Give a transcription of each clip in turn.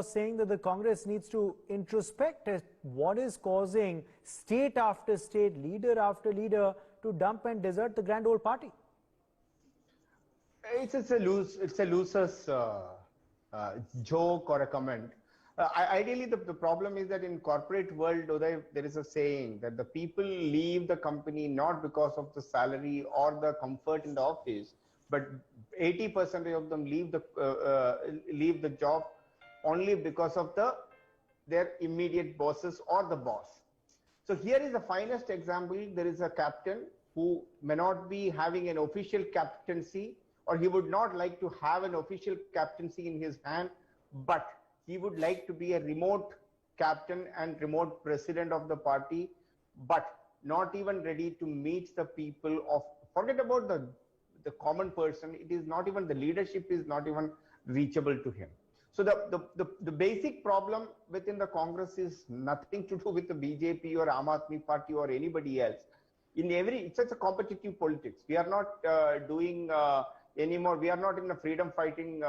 saying that the Congress needs to introspect at what is causing state after state, leader after leader to dump and desert the grand old party. It's a loser's joke or a comment. Ideally, the problem is that in corporate world, Uday, there is a saying that the people leave the company not because of the salary or the comfort in the office, but 80% of them leave the job only because of their immediate bosses or the boss. So here is the finest example. There is a captain who may not be having an official captaincy, or he would not like to have an official captaincy in his hand, but he would like to be a remote captain and remote president of the party, but not even ready to meet the people of, forget about the common person, it is not even, the leadership is not even reachable to him. So the basic problem within the Congress is nothing to do with the BJP or Aam Aadmi Party or anybody else. It's such a competitive politics. We are not doing anymore. We are not in a freedom fighting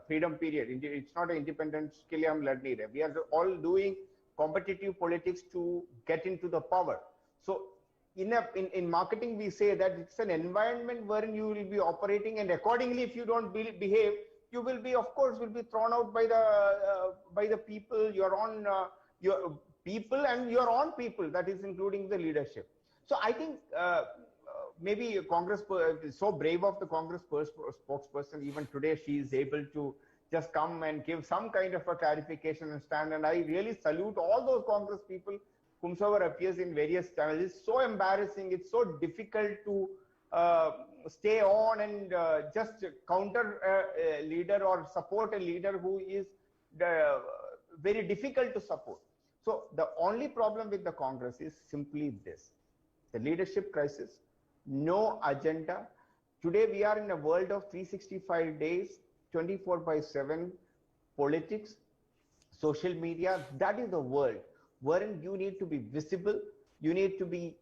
freedom period. It's not an independence. We are all doing competitive politics to get into the power. So in marketing, we say that it's an environment wherein you will be operating, and accordingly, if you don't behave, you will be, of course, will be thrown out by the people, your people and your own people, that is including the leadership. So I think maybe Congress is so brave of the Congress spokesperson. Even today, she is able to just come and give some kind of a clarification and stand. And I really salute all those Congress people, whomsoever appears in various channels. It's so embarrassing. It's so difficult to stay on and just counter a leader or support a leader who is very difficult to support. So the only problem with the Congress is simply this: the leadership crisis, no agenda. Today we are in a world of 365 days, 24/7 politics, social media. That is the world wherein you need to be visible, you need to be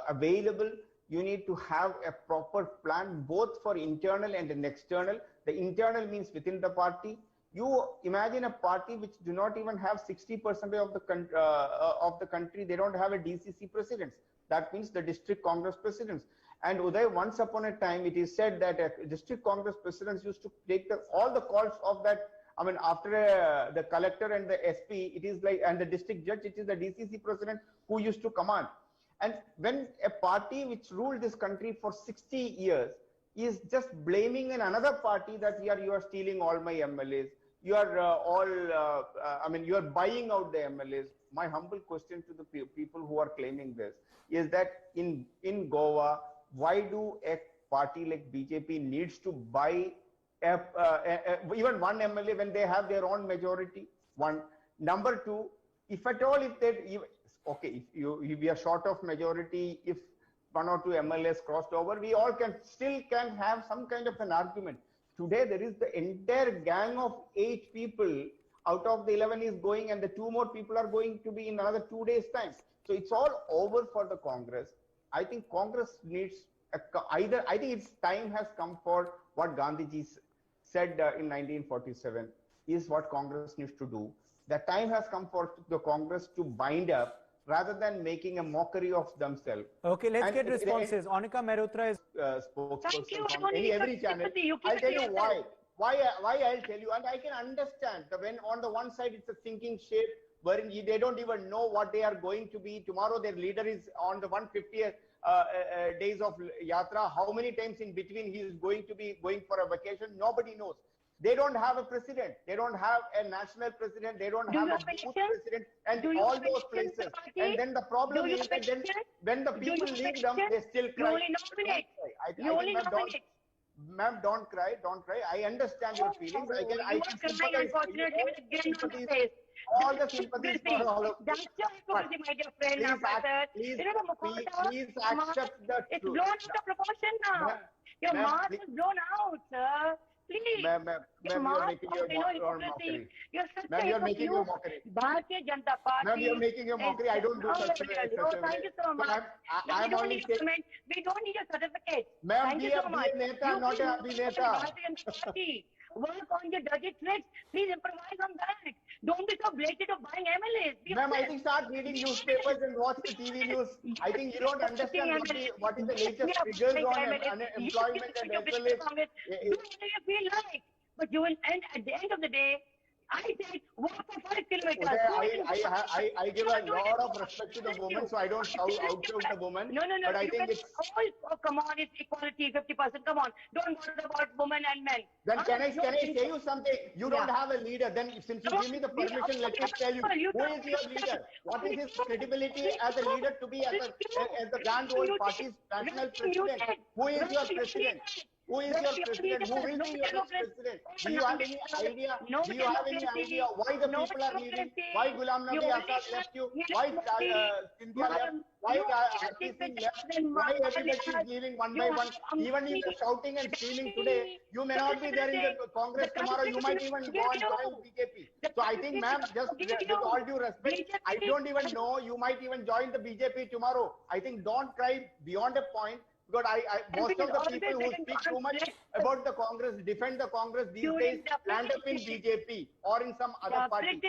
available, you need to have a proper plan both for internal and an external. The internal means within the party. You imagine a party which do not even have 60% of the country. They don't have a DCC presidents. That means the district Congress presidents. And Uday, once upon a time, it is said that district Congress presidents used to take all the calls of that. I mean, after the collector and the SP, it is like, and the district judge, it is the DCC president who used to command. And when a party which ruled this country for 60 years is just blaming another party that you are stealing all my MLAs, you are you are buying out the MLAs. My humble question to the people who are claiming this is that in Goa, why do a party like BJP needs to buy even one MLA when they have their own majority? One. Number two, if at all, if they, okay, if we are short of majority, if one or two MLAs crossed over, we all still can have some kind of an argument. Today, there is the entire gang of 8 people out of the 11 is going, and the 2 more people are going to be in another 2 days' time. So it's all over for the Congress. I think Congress needs I think its time has come for what Gandhiji said in 1947 is what Congress needs to do. The time has come for the Congress to bind up rather than making a mockery of themselves. Okay, let's get responses. Anika Mehrotra is spokesperson on every channel. I'll tell you why. Why I'll tell you, and I can understand that when on the one side it's a sinking ship wherein they don't even know what they are going to be. Tomorrow their leader is on the 150th days of Yatra. How many times in between he is going to be going for a vacation? Nobody knows. They don't have a president. They don't have a national president. They don't have a booth president, and all those places. And then the problem is that then when the people leave them, they still cry. You only nominate. Ma'am, don't cry, don't cry. I understand your feelings. I can sympathize. All the sympathies for all of you. That's your hypocrisy, my dear friend. Please accept the truth. It's blown out of proportion now. Your mask is blown out, sir. Please. Ma'am, you're making your mockery. Ma'am, you're making your mockery. Bharatiya Janata Party. Ma'am, you're making your mockery. I don't do such a thank you so much. We don't need your certificate. Ma'am, be a Neta, not a Abhineta. Work on your dirty tricks. Please improvise on that. related to buying MLAs. Ma'am, I think start reading newspapers and watch the TV news. I think you don't understand what is the latest figures on unemployment and as well as... Do whatever you feel like. But you will end at the end of the day. I said walk for 5 kilometers. I give a lot of respect to the woman, so I don't outshout the woman. No. But I think it's... Oh, come on, it's equality, 50%. Come on, don't bother about women and men. Then can I say you something? You don't have a leader. Then since you give me the permission, let me tell you, who is your leader? What is his credibility as a leader to be as the grand old party's national president? Who is your president? Who is your president? Who will be your next president? Do you have any idea? Do you have any idea why the people are leaving? Why Ghulam Nabi Azad left you? Why Cynthia left? Why RP Singh left? Why everybody is leaving one by one? Even in the shouting and screaming today, you may not be there in the Congress tomorrow. You might even go and join BJP. So I think, ma'am, just with all due respect, I don't even know. You might even join the BJP tomorrow. I think don't cry beyond a point. Because most of the people who speak too much about the Congress, defend the Congress these days, land up in BJP or in some other party.